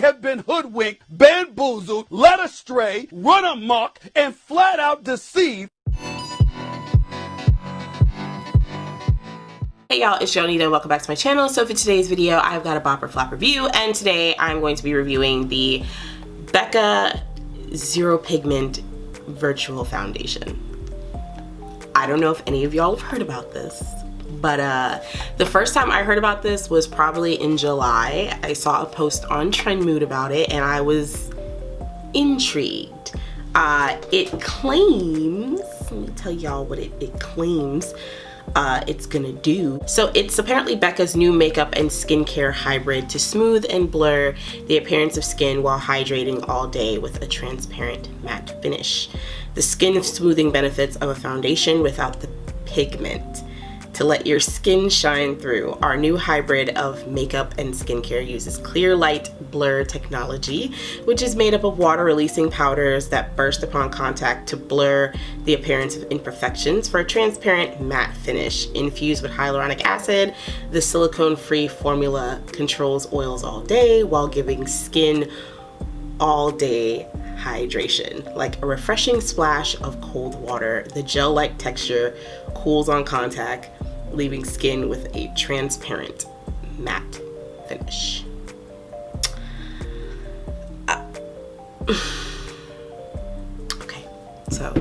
have been hoodwinked, bamboozled, led astray, run amok, and flat out deceived. Hey y'all, it's Nida. Welcome back to my channel. So for today's video, I've got a bopper flop review, and today I'm going to be reviewing the Becca Zero Pigment Virtual Foundation. I don't know if any of y'all have heard about this, but the first time I heard about this was probably in July. I saw a post on Trend Mood about it, and I was intrigued. It claims, let me tell y'all what it claims it's gonna do. So it's apparently Becca's new makeup and skincare hybrid to smooth and blur the appearance of skin while hydrating all day with a transparent matte finish. The skin smoothing benefits of a foundation without the pigment to let your skin shine through. Our new hybrid of makeup and skincare uses clear light blur technology, which is made up of water releasing powders that burst upon contact to blur the appearance of imperfections for a transparent matte finish. Infused with hyaluronic acid, the silicone-free formula controls oils all day while giving skin all day hydration. Like a refreshing splash of cold water, the gel-like texture cools on contact, leaving skin with a transparent matte finish. Okay, so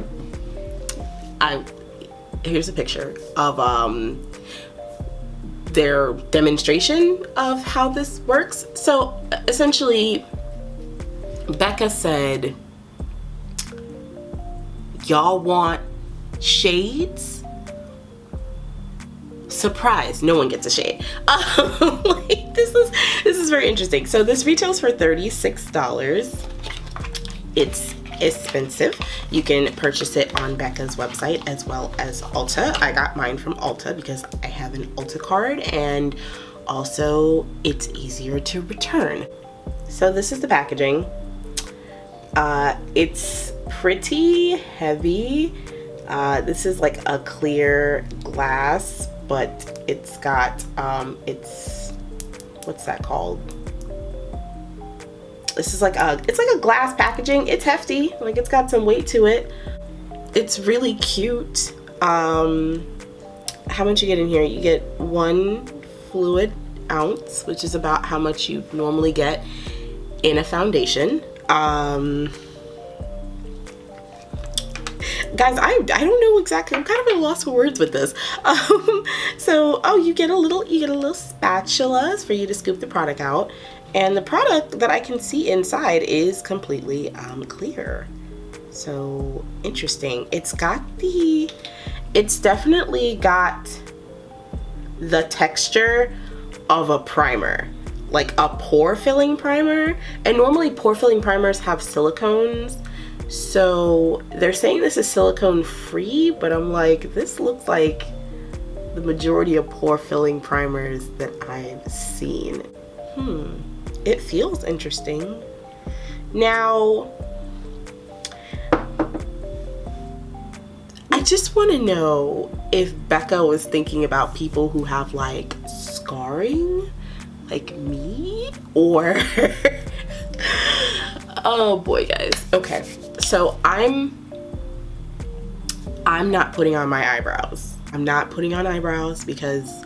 here's a picture of their demonstration of how this works. So essentially, Becca said, y'all want shades? Surprise, no one gets a shade. Like, this is very interesting. So this retails for $36. It's expensive. You can purchase it on Becca's website as well as Ulta. I got mine from Ulta because I have an Ulta card, and also it's easier to return. So this is the packaging. It's pretty heavy. This is like a clear glass, but it's got what's that called? This is like it's like a glass packaging. It's hefty, like it's got some weight to it. It's really cute. How much you get in here? You get 1 fluid ounce, which is about how much you normally get in a foundation. Guys, I don't know exactly. I'm kind of at a loss for words with this. So you get a little spatula for you to scoop the product out, and the product that I can see inside is completely clear. So interesting. It's definitely got the texture of a primer, like a pore filling primer, and normally pore filling primers have silicones. So they're saying this is silicone free, but I'm like, this looks like the majority of pore filling primers that I've seen. It feels interesting. Now, I just want to know if Becca was thinking about people who have like scarring, like me, or oh boy, guys. Okay, so I'm not putting on my eyebrows. I'm not putting on eyebrows because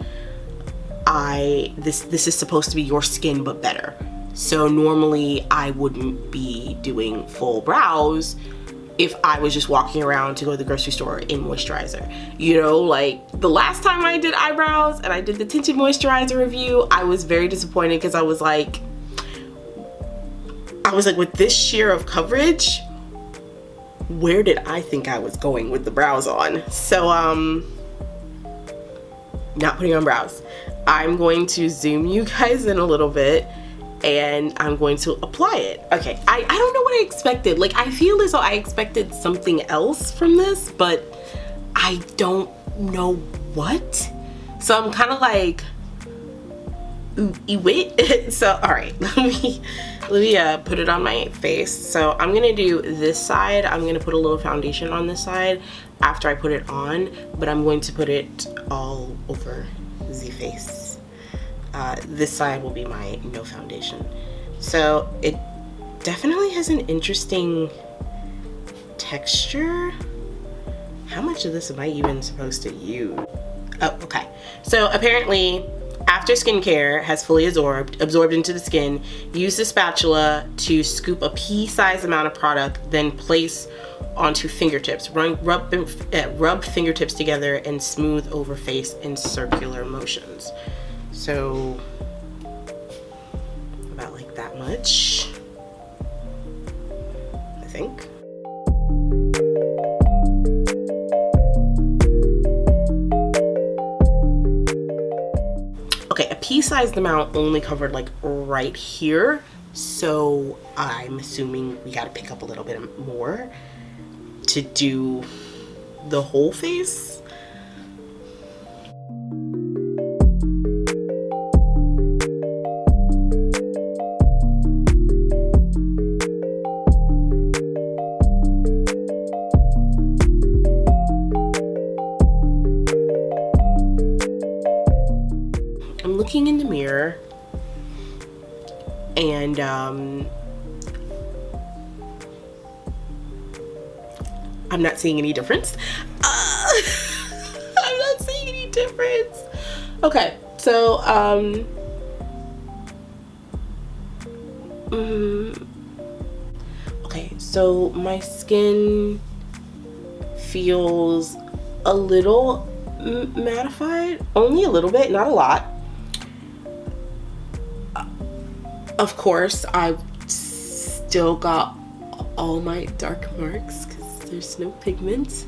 this is supposed to be your skin but better. So normally I wouldn't be doing full brows if I was just walking around to go to the grocery store in moisturizer. You know, like the last time I did eyebrows and I did the tinted moisturizer review, I was very disappointed because I was like, with this sheer of coverage, where did I think I was going with the brows on? So not putting on brows. I'm going to zoom you guys in a little bit and I'm going to apply it. Okay, I don't know what I expected. Like, I feel as though I expected something else from this, but I don't know what. So I'm kind of like, wait. So all right, let me put it on my face. So I'm gonna do this side. I'm gonna put a little foundation on this side after I put it on, but I'm going to put it all over the face. This side will be my no foundation. So it definitely has an interesting texture. How much of this am I even supposed to use? Oh, okay. So apparently, after skincare has fully absorbed into the skin, use the spatula to scoop a pea-sized amount of product, then place onto fingertips. Rub fingertips together and smooth over face in circular motions. So about like that much, I think. Okay, a pea-sized amount only covered like right here, so I'm assuming we gotta pick up a little bit more to do the whole face. I'm looking in the mirror and I'm not seeing any difference. I'm not seeing any difference. Okay, so okay, so my skin feels a little mattified, only a little bit, not a lot. Of course, I've still got all my dark marks because there's no pigment.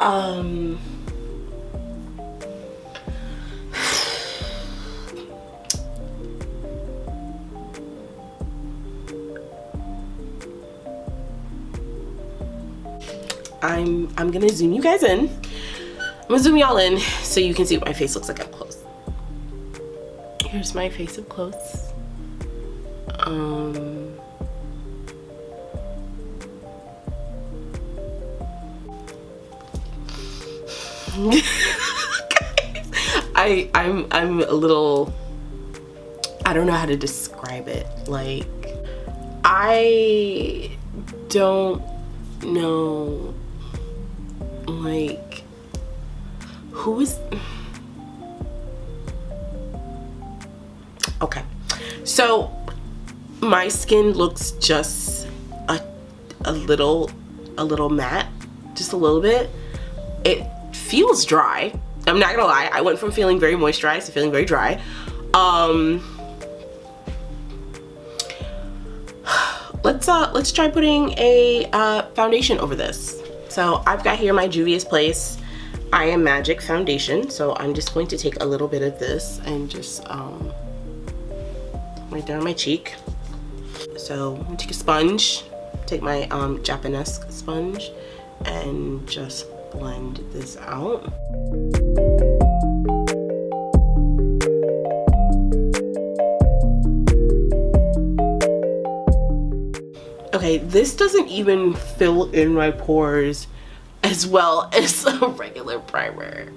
I'm gonna zoom you guys in. I'm gonna zoom y'all in so you can see what my face looks like up close. Here's my face up close. I'm a little, I don't know how to describe it. Like, I don't know, like, who is, okay, so my skin looks just a little matte, just a little bit. It feels dry. I'm not gonna lie, I went from feeling very moisturized to feeling very dry. Let's try putting a foundation over this. So I've got here my Juvia's Place I Am Magic foundation. So I'm just going to take a little bit of this and just right down my cheek. So I'm gonna take a sponge, take my Japanese sponge, and just blend this out. Okay, this doesn't even fill in my pores as well as a regular primer.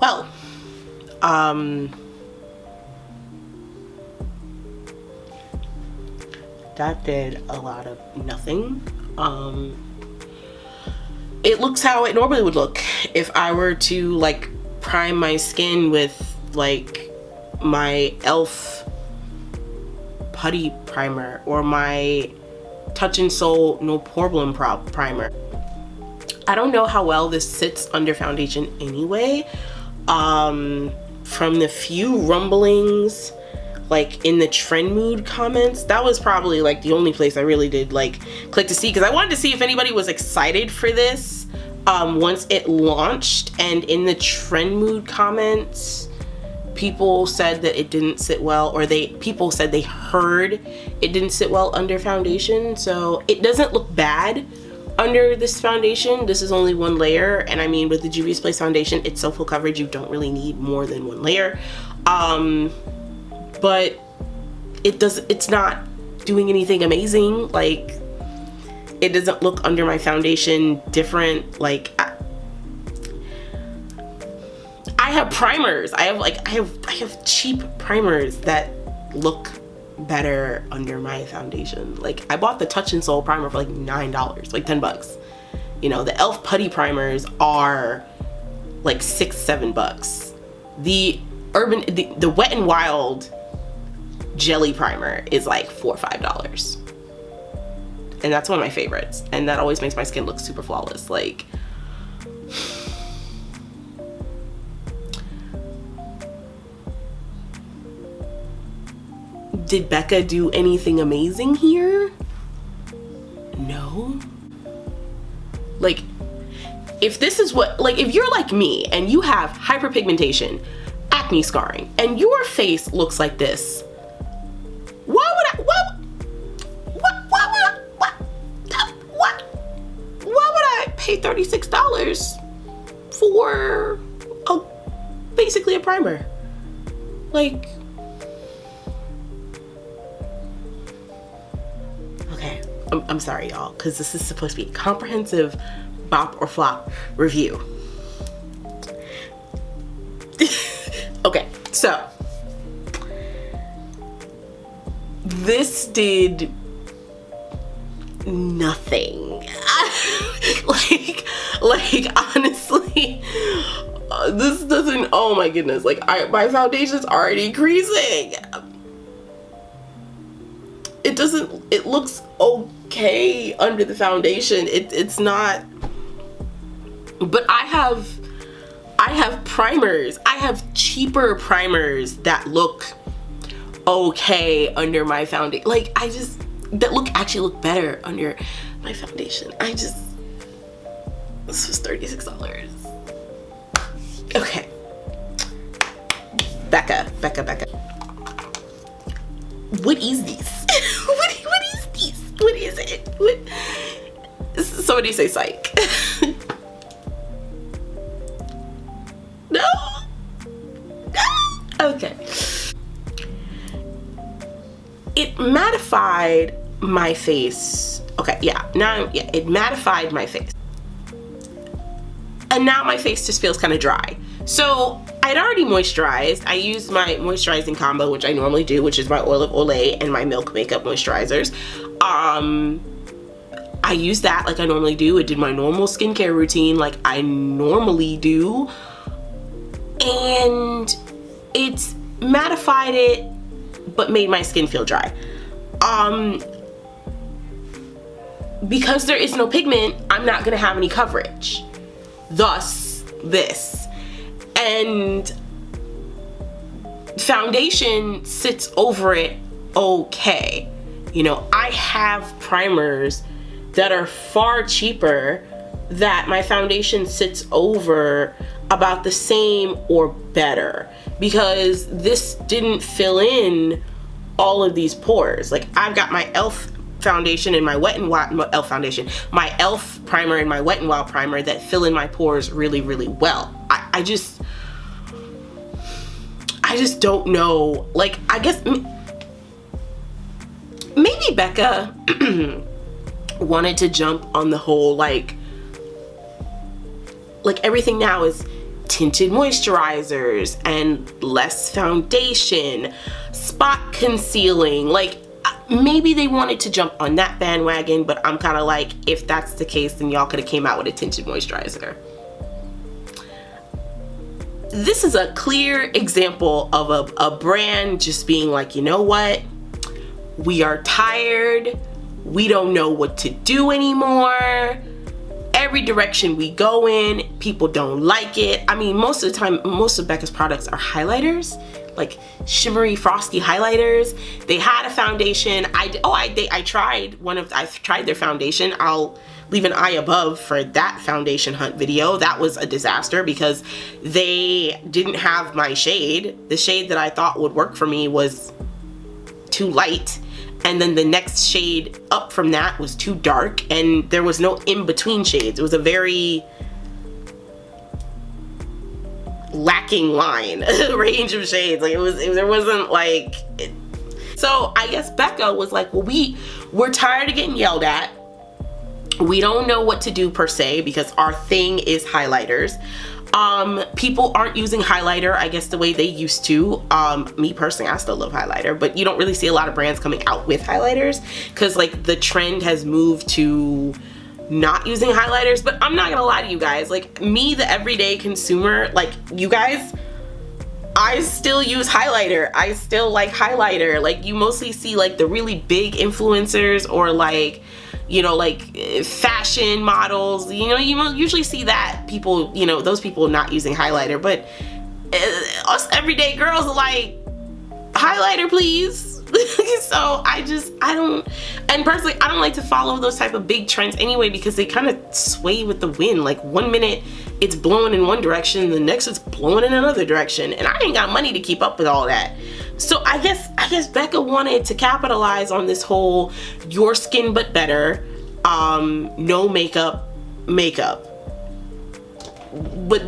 Well, that did a lot of nothing. It looks how it normally would look if I were to like prime my skin with like my e.l.f. putty primer or my Touch in Sol No Problem primer. I don't know how well this sits under foundation anyway. From the few rumblings like in the trend mood comments, that was probably like the only place I really did like click to see, because I wanted to see if anybody was excited for this once it launched. And in the trend mood comments, people said that it didn't sit well, or people said they heard it didn't sit well under foundation. So it doesn't look bad under this foundation. This is only one layer, and I mean with the Juvia's Place foundation, it's so full coverage you don't really need more than one layer. But it's not doing anything amazing. Like, it doesn't look under my foundation different. Like, I I have primers. I have cheap primers that look better under my foundation. Like, I bought the Touch and Soul primer for like $9, like 10 bucks. You know, the e.l.f. putty primers are like $6, $7. The Wet n Wild jelly primer is like $4 or $5. And that's one of my favorites. And that always makes my skin look super flawless. Like, did Becca do anything amazing here? No. Like, if this is what, like, if you're like me and you have hyperpigmentation, acne scarring, and your face looks like this, why would I pay $36 for basically a primer? Like, okay, I'm sorry, y'all, because this is supposed to be a comprehensive bop or flop review. Okay, so this did nothing. like honestly, this doesn't, oh my goodness, like my foundation's already creasing. It looks okay under the foundation. It's not, but I have primers. I have cheaper primers that look okay under my foundation. Like, that actually look better under my foundation. This was $36. Okay. Becca. What is this? What is this? What is it? Somebody say psych. No? Okay. It mattified my face. Okay, yeah, it mattified my face. And now my face just feels kind of dry. So I'd already moisturized. I used my moisturizing combo, which I normally do, which is my Oil of Olay and my Milk Makeup moisturizers. I used that like I normally do. I did my normal skincare routine like I normally do. And it's mattified it, but made my skin feel dry. Because there is no pigment, I'm not gonna have any coverage. Thus, this. And foundation sits over it okay. You know, I have primers that are far cheaper that my foundation sits over about the same or better, because this didn't fill in all of these pores. Like, I've got my e.l.f. foundation and my Wet n Wild, my e.l.f. primer and my Wet n Wild primer that fill in my pores really, really well. I just don't know. Like, I guess maybe Becca wanted to jump on the whole like everything now is tinted moisturizers and less foundation, spot concealing. Like, maybe they wanted to jump on that bandwagon, but I'm kind of like, if that's the case, then y'all could have came out with a tinted moisturizer. This is a clear example of a brand just being like, you know what? We are tired. We don't know what to do anymore. Every direction we go in, people don't like it. I mean, most of the time, most of Becca's products are highlighters, like shimmery, frosty highlighters. They had a foundation. I tried their foundation. I'll leave an eye above for that foundation hunt video. That was a disaster because they didn't have my shade. The shade that I thought would work for me was too light. And then the next shade up from that was too dark, and there was no in-between shades. It was a very lacking line range of shades. Like, there wasn't like it. So I guess Becca was like, well, we're tired of getting yelled at. We don't know what to do per se because our thing is highlighters. People aren't using highlighter, I guess, the way they used to. Me personally, I still love highlighter, but you don't really see a lot of brands coming out with highlighters because like the trend has moved to not using highlighters. But I'm not gonna lie to you guys, like me, the everyday consumer, like you guys, I still use highlighter. I still like highlighter. Like you mostly see like the really big influencers or like, you know, like fashion models, you know, you usually see that people, you know, those people not using highlighter. But us everyday girls are like, highlighter please. So I don't, and personally I don't like to follow those type of big trends anyway, because they kind of sway with the wind. Like one minute it's blowing in one direction, the next it's blowing in another direction, and I ain't got money to keep up with all that. So I guess Becca wanted to capitalize on this whole your skin but better, no makeup. But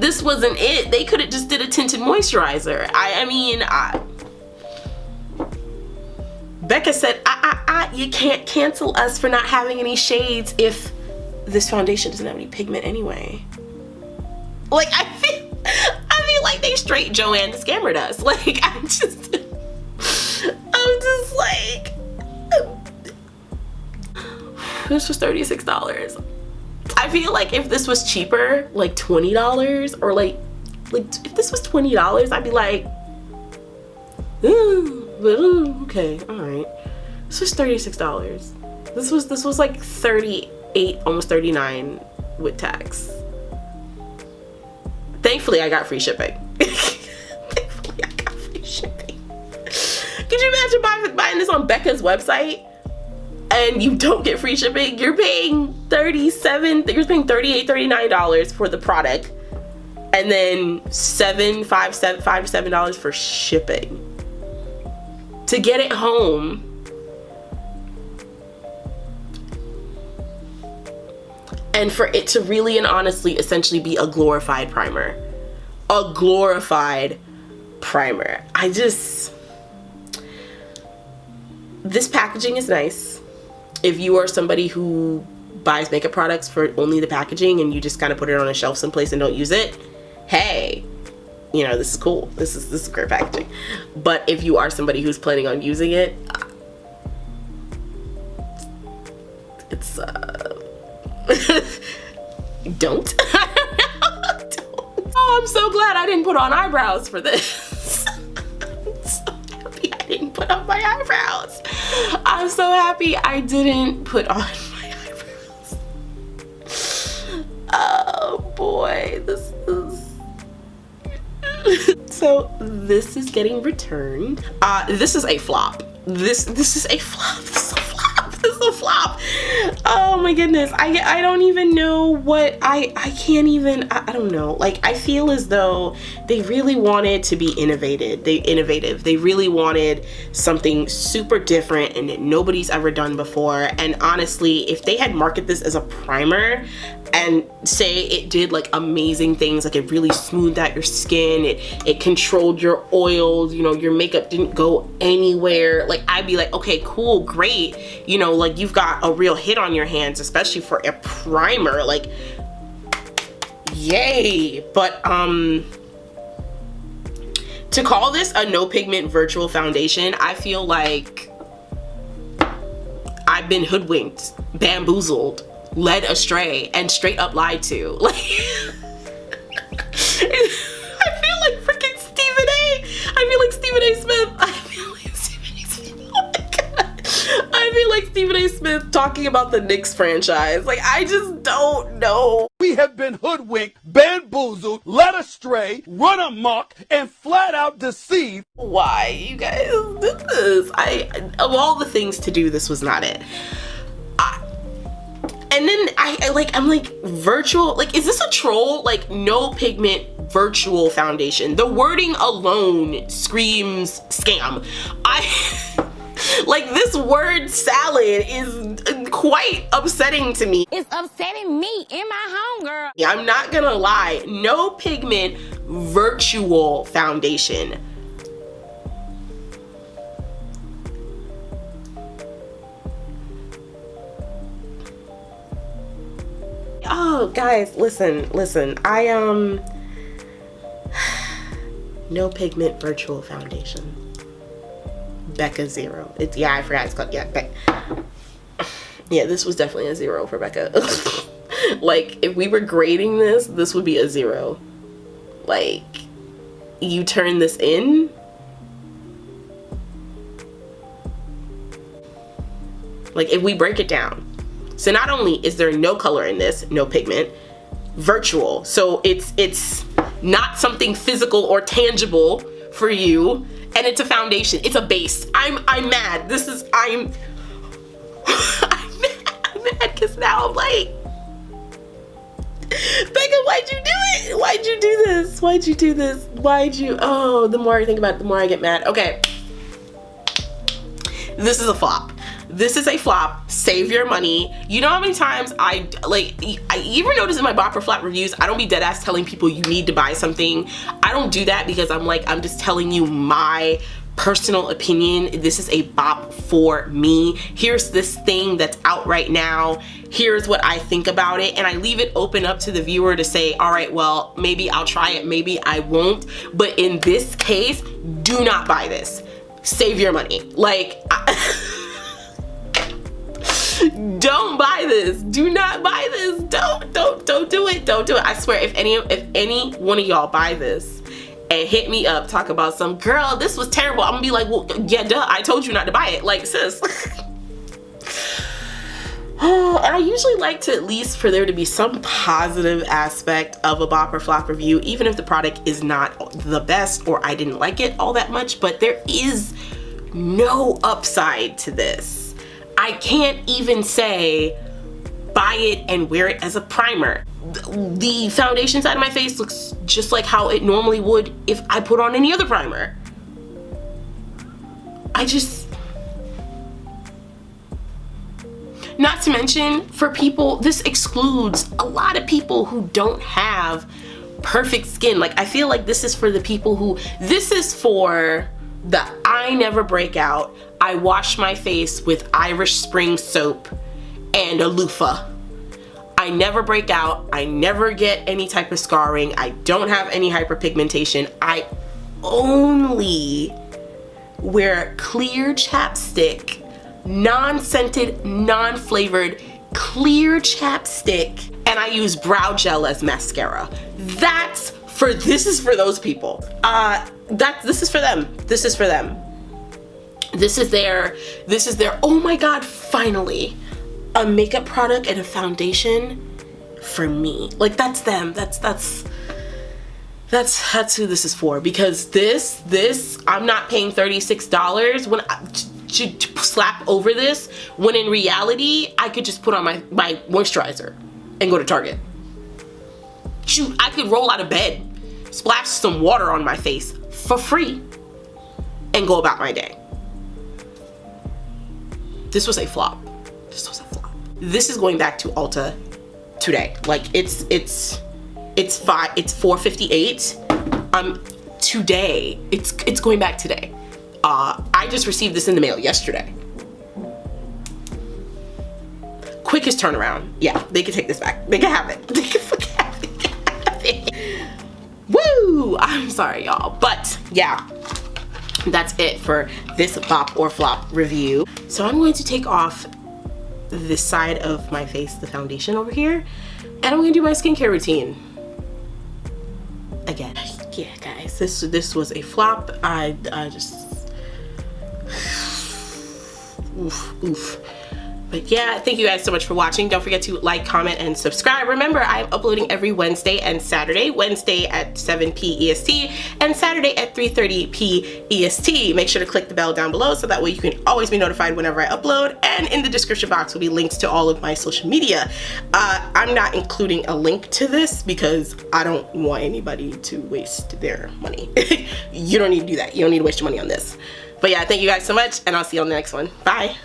this wasn't it. They could have just did a tinted moisturizer. I mean, Becca said, you can't cancel us for not having any shades if this foundation doesn't have any pigment anyway. Like, I feel like they straight Joanne scammered us. Like, I'm just like, this was $36. I feel like if this was cheaper, like $20, or like if this was $20, I'd be like, okay, all right. This was $36. This was like 38, almost 39 with tax. Thankfully, I got free shipping. Thankfully, I got free shipping. Could you imagine buying this on Becca's website and you don't get free shipping? You're paying $38, $39 for the product, and then $5 to $7 for shipping to get it home. And for it to really and honestly essentially be a glorified primer. A glorified primer. This packaging is nice. If you are somebody who buys makeup products for only the packaging and you just kind of put it on a shelf someplace and don't use it, hey, you know, this is cool. This is great packaging. But if you are somebody who's planning on using it, it's don't. Oh, I'm so glad I didn't put on eyebrows for this. I'm so happy I didn't put on my eyebrows. I'm so happy I didn't put on my eyebrows. Oh boy, this is so this is getting returned. This is a flop. This is a flop. This is a flop. This is a flop. Oh my goodness. I don't even know what I can't even, I don't know. Like, I feel as though they really wanted to be innovative. They really wanted something super different and that nobody's ever done before. And honestly, if they had marketed this as a primer and say it did like amazing things, like it really smoothed out your skin, it controlled your oils, you know, your makeup didn't go anywhere, like I'd be like, okay, cool, great, you know, like you've got a real hit on your hands, especially for a primer, like yay. But to call this a no pigment virtual foundation, I feel like I've been hoodwinked, bamboozled, led astray, and straight up lied to. Like, I feel like freaking Stephen A. I feel like Stephen A. Smith. I feel like Stephen A. Smith. Oh my god. I feel like Stephen A. Smith talking about the Knicks franchise. Like, I just don't know. We have been hoodwinked, bamboozled, led astray, run amok, and flat out deceived. Why you guys did this? Of all the things to do, this was not it. And then I'm like, virtual, like, is this a troll? Like, no pigment virtual foundation. The wording alone screams scam. Like, this word salad is quite upsetting to me. It's upsetting me and my homegirl. Yeah, I'm not gonna lie, no pigment virtual foundation. Oh, guys, listen, No Pigment Virtual Foundation. Becca 0. Yeah, I forgot it's called, yeah, yeah, this was definitely a 0 for Becca. Like, if we were grading this, this would be a 0. Like, you turn this in. Like, if we break it down. So not only is there no color in this, no pigment, virtual. So it's not something physical or tangible for you. And it's a foundation. It's a base. I'm mad. I'm mad because now I'm like, Becca, why'd you do it? Why'd you do this? Why'd you do this? Why'd you? Oh, the more I think about it, the more I get mad. Okay. This is a flop. This is a flop. Save your money. You know how many times I even notice in my bop or flop reviews, I don't be dead ass telling people you need to buy something. I don't do that because I'm just telling you my personal opinion. This is a bop for me. Here's this thing that's out right now. Here's what I think about it. And I leave it open up to the viewer to say, all right, well, maybe I'll try it, maybe I won't. But in this case, do not buy this. Save your money. Like, don't buy this. Do not buy this. Don't do it. Don't do it. I swear, if any one of y'all buy this and hit me up, talk about some girl, this was terrible, I'm gonna be like, well, yeah, duh, I told you not to buy it. Like, sis. I usually like to, at least for there to be some positive aspect of a bop or flop review, even if the product is not the best or I didn't like it all that much, but there is no upside to this. I can't even say buy it and wear it as a primer. The foundation side of my face looks just like how it normally would if I put on any other primer. Not to mention, for people, this excludes a lot of people who don't have perfect skin. Like, I feel like this is for the people who, this is for the I never break out, I wash my face with Irish Spring soap and a loofah. I never break out, I never get any type of scarring, I don't have any hyperpigmentation, I only wear clear chapstick, non-scented, non-flavored, clear chapstick, and I use brow gel as mascara. This is for those people. This is for them. This is for them. This is their, oh my god, finally, a makeup product and a foundation for me. Like, that's them. That's who this is for, because this I'm not paying $36 when to slap over this, when in reality I could just put on my moisturizer and go to Target. Shoot, I could roll out of bed, splash some water on my face for free, and go about my day. This was a flop. This was a flop. This is going back to Ulta today. Like, it's $4.58. Today. It's going back today. I just received this in the mail yesterday. Quickest turnaround. Yeah, they can take this back. They can have it. They can fucking have it. Woo! I'm sorry, y'all. But yeah, that's it for this bop or flop review. So I'm going to take off this side of my face, the foundation over here, and I'm going to do my skincare routine again. Yeah, guys, this was a flop. I just oof. But yeah, thank you guys so much for watching. Don't forget to like, comment, and subscribe. Remember, I'm uploading every Wednesday and Saturday. Wednesday at 7 p. EST and Saturday at 3:30 p. EST. Make sure to click the bell down below so that way you can always be notified whenever I upload. And in the description box will be links to all of my social media. I'm not including a link to this because I don't want anybody to waste their money. You don't need to do that. You don't need to waste your money on this. But yeah, thank you guys so much, and I'll see you on the next one. Bye.